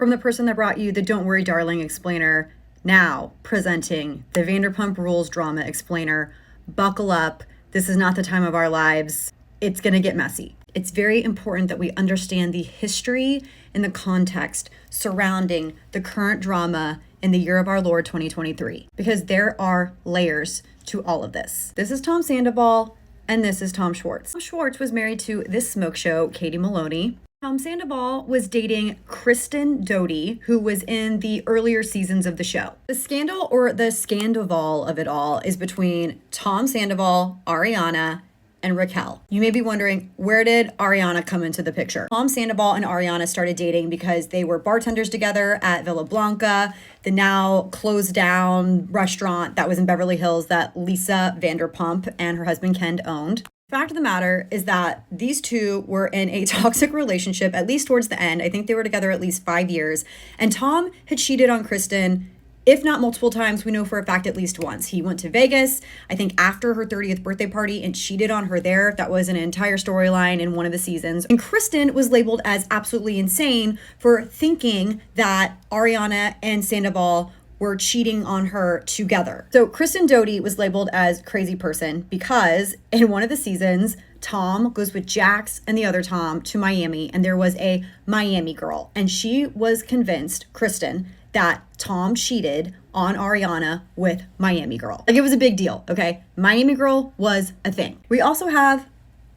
From the person that brought you the Don't Worry Darling explainer, now presenting the Vanderpump Rules drama explainer. Buckle up. This is not the time of our lives. It's going to get messy. It's very important that we understand the history and the context surrounding the current drama in the year of our Lord 2023, because there are layers to all of this. This is Tom Sandoval, and this is Tom Schwartz. Tom Schwartz was married to this smoke show, Katie Maloney. Tom Sandoval was dating Kristen Doty, who was in the earlier seasons of the show. The scandal, or the Sandoval of it all, is between Tom Sandoval, Ariana, and Raquel. You may be wondering, where did Ariana come into the picture? Tom Sandoval and Ariana started dating because they were bartenders together at Villa Blanca, the now closed down restaurant that was in Beverly Hills that Lisa Vanderpump and her husband Ken owned. Fact of the matter is that these two were in a toxic relationship, at least towards the end. I think they were together at least 5 years. And Tom had cheated on Kristen, if not multiple times, we know for a fact at least once. He went to Vegas, I think after her 30th birthday party, and cheated on her there. That was an entire storyline in one of the seasons. And Kristen was labeled as absolutely insane for thinking that Ariana and Sandoval were cheating on her together. So Kristen Doty was labeled as crazy person because in one of the seasons, Tom goes with Jax and the other Tom to Miami, and there was a Miami girl, and she was convinced, Kristen, that Tom cheated on Ariana with Miami girl. Like, it was a big deal, okay? Miami girl was a thing. We also have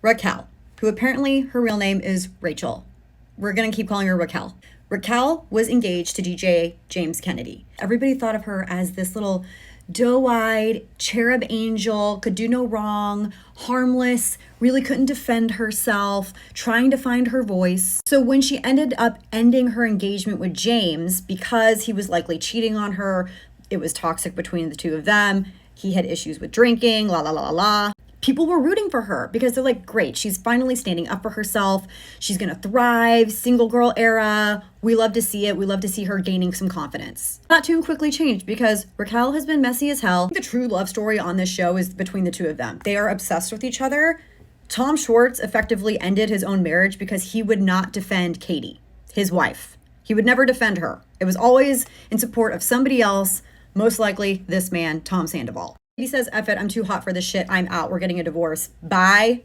Raquel, who apparently her real name is Rachel. We're gonna keep calling her Raquel. Raquel was engaged to DJ James Kennedy. Everybody thought of her as this little doe-eyed cherub angel, could do no wrong, harmless, really couldn't defend herself, trying to find her voice. So when she ended up ending her engagement with James because he was likely cheating on her, it was toxic between the two of them, he had issues with drinking, la la la la la. People were rooting for her because they're like, great, she's finally standing up for herself. She's gonna thrive, single girl era. We love to see it. We love to see her gaining some confidence. That tune quickly changed because Raquel has been messy as hell. The true love story on this show is between the two of them. They are obsessed with each other. Tom Schwartz effectively ended his own marriage because he would not defend Katie, his wife. He would never defend her. It was always in support of somebody else, most likely this man, Tom Sandoval. He says, F it, I'm too hot for this shit, I'm out, we're getting a divorce. Bye.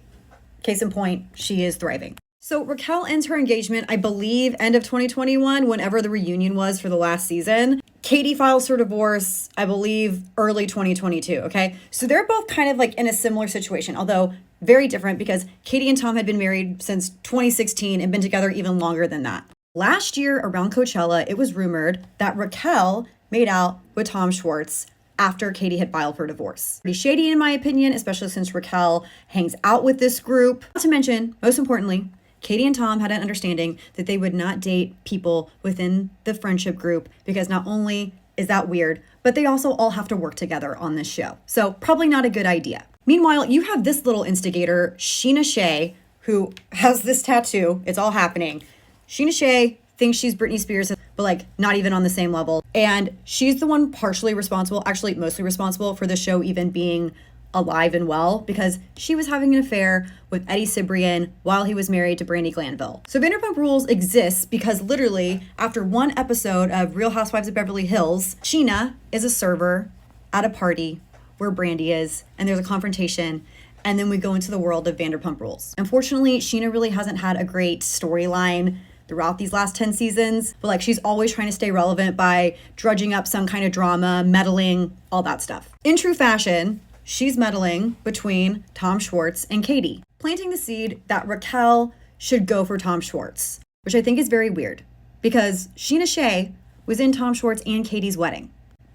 Case in point, she is thriving. So Raquel ends her engagement, I believe, end of 2021, whenever the reunion was for the last season. Katie files her divorce, I believe, early 2022, okay? So they're both kind of like in a similar situation, although very different because Katie and Tom had been married since 2016 and been together even longer than that. Last year around Coachella, it was rumored that Raquel made out with Tom Schwartz after Katie had filed for divorce. Pretty shady in my opinion, especially since Raquel hangs out with this group. Not to mention, most importantly, Katie and Tom had an understanding that they would not date people within the friendship group because not only is that weird, but they also all have to work together on this show. So probably not a good idea. Meanwhile, you have this little instigator, Sheena Shea, who has this tattoo. It's all happening. Sheena Shea thinks she's Britney Spears, but like not even on the same level. And she's the one partially responsible, actually mostly responsible for the show even being alive and well, because she was having an affair with Eddie Cibrian while he was married to Brandi Glanville. So Vanderpump Rules exists because literally after one episode of Real Housewives of Beverly Hills, Sheena is a server at a party where Brandi is, and there's a confrontation, and then we go into the world of Vanderpump Rules. Unfortunately, Sheena really hasn't had a great storyline throughout these last 10 seasons, but like she's always trying to stay relevant by drudging up some kind of drama, meddling, all that stuff. In true fashion, she's meddling between Tom Schwartz and Katie, planting the seed that Raquel should go for Tom Schwartz, which I think is very weird because Sheena Shea was in Tom Schwartz and Katie's wedding.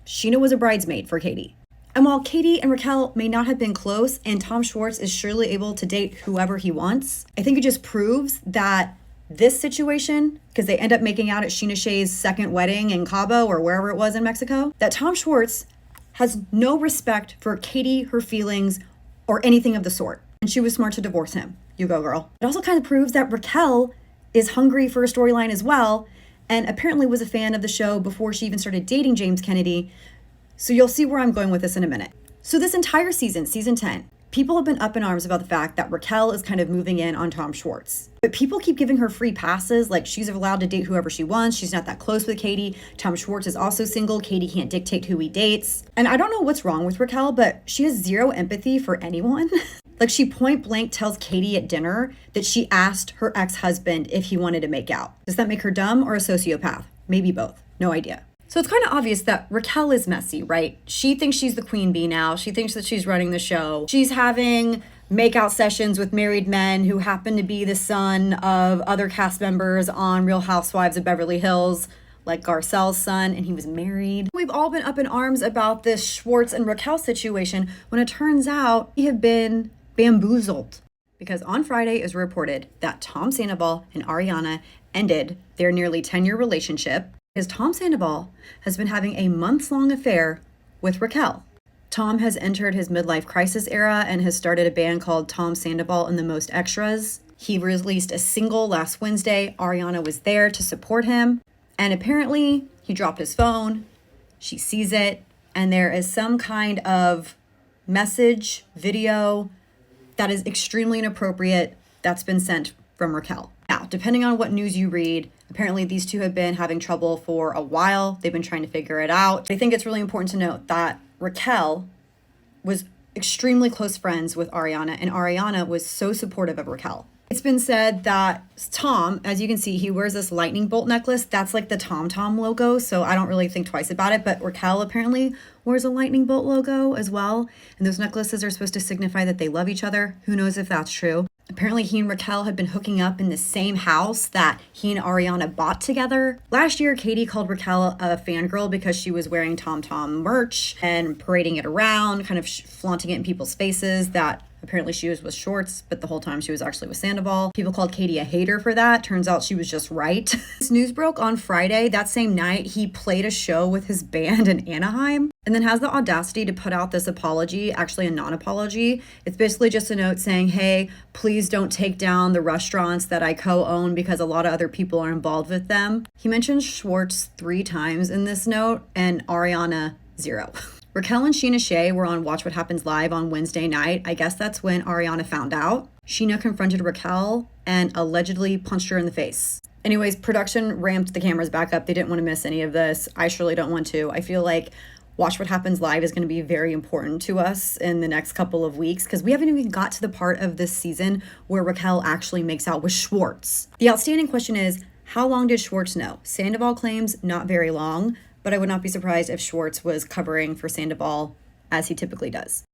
Sheena was a bridesmaid for Katie. And while Katie and Raquel may not have been close and Tom Schwartz is surely able to date whoever he wants, I think it just proves that this situation, because they end up making out at Sheena Shea's second wedding in Cabo or wherever it was in Mexico, that Tom Schwartz has no respect for Katie, her feelings, or anything of the sort. And she was smart to divorce him. You go, girl. It also kind of proves that Raquel is hungry for a storyline as well, and apparently was a fan of the show before she even started dating James Kennedy. So you'll see where I'm going with this in a minute. So this entire season, season 10, People have been up in arms about the fact that Raquel is kind of moving in on Tom Schwartz. But people keep giving her free passes, like she's allowed to date whoever she wants. She's not that close with Katie. Tom Schwartz is also single. Katie can't dictate who he dates. And I don't know what's wrong with Raquel, but she has zero empathy for anyone. Like, she point blank tells Katie at dinner that she asked her ex-husband if he wanted to make out. Does that make her dumb or a sociopath? Maybe both. No idea. So it's kind of obvious that Raquel is messy, right? She thinks she's the queen bee now. She thinks that she's running the show. She's having makeout sessions with married men who happen to be the son of other cast members on Real Housewives of Beverly Hills, like Garcelle's son, and he was married. We've all been up in arms about this Schwartz and Raquel situation when it turns out we have been bamboozled. Because on Friday it was reported that Tom Sandoval and Ariana ended their nearly 10-year relationship because Tom Sandoval has been having a month-long affair with Raquel. Tom has entered his midlife crisis era and has started a band called Tom Sandoval and the Most Extras. He released a single last Wednesday. Ariana was there to support him. And apparently he dropped his phone. She sees it. And there is some kind of message, video that is extremely inappropriate that's been sent from Raquel. Now, depending on what news you read, apparently these two have been having trouble for a while. They've been trying to figure it out. I think it's really important to note that Raquel was extremely close friends with Ariana, and Ariana was so supportive of Raquel. It's been said that Tom, as you can see, he wears this lightning bolt necklace. That's like the Tom logo, so I don't really think twice about it. But Raquel apparently wears a lightning bolt logo as well. And those necklaces are supposed to signify that they love each other. Who knows if that's true? Apparently he and Raquel had been hooking up in the same house that he and Ariana bought together. Last year, Katie called Raquel a fangirl because she was wearing Tom merch and parading it around, kind of flaunting it in people's faces that apparently she was with Schwartz, but the whole time she was actually with Sandoval. People called Katie a hater for that. Turns out she was just right. This news broke on Friday. That same night, he played a show with his band in Anaheim and then has the audacity to put out this apology, actually a non-apology. It's basically just a note saying, hey, please don't take down the restaurants that I co-own because a lot of other people are involved with them. He mentions Schwartz 3 times in this note and Ariana 0. Raquel and Sheena Shea were on Watch What Happens Live on Wednesday night. I guess that's when Ariana found out. Sheena confronted Raquel and allegedly punched her in the face. Anyways, production ramped the cameras back up. They didn't want to miss any of this. I surely don't want to. I feel like Watch What Happens Live is going to be very important to us in the next couple of weeks because we haven't even got to the part of this season where Raquel actually makes out with Schwartz. The outstanding question is, how long did Schwartz know? Sandoval claims not very long, but I would not be surprised if Schwartz was covering for Sandoval as he typically does.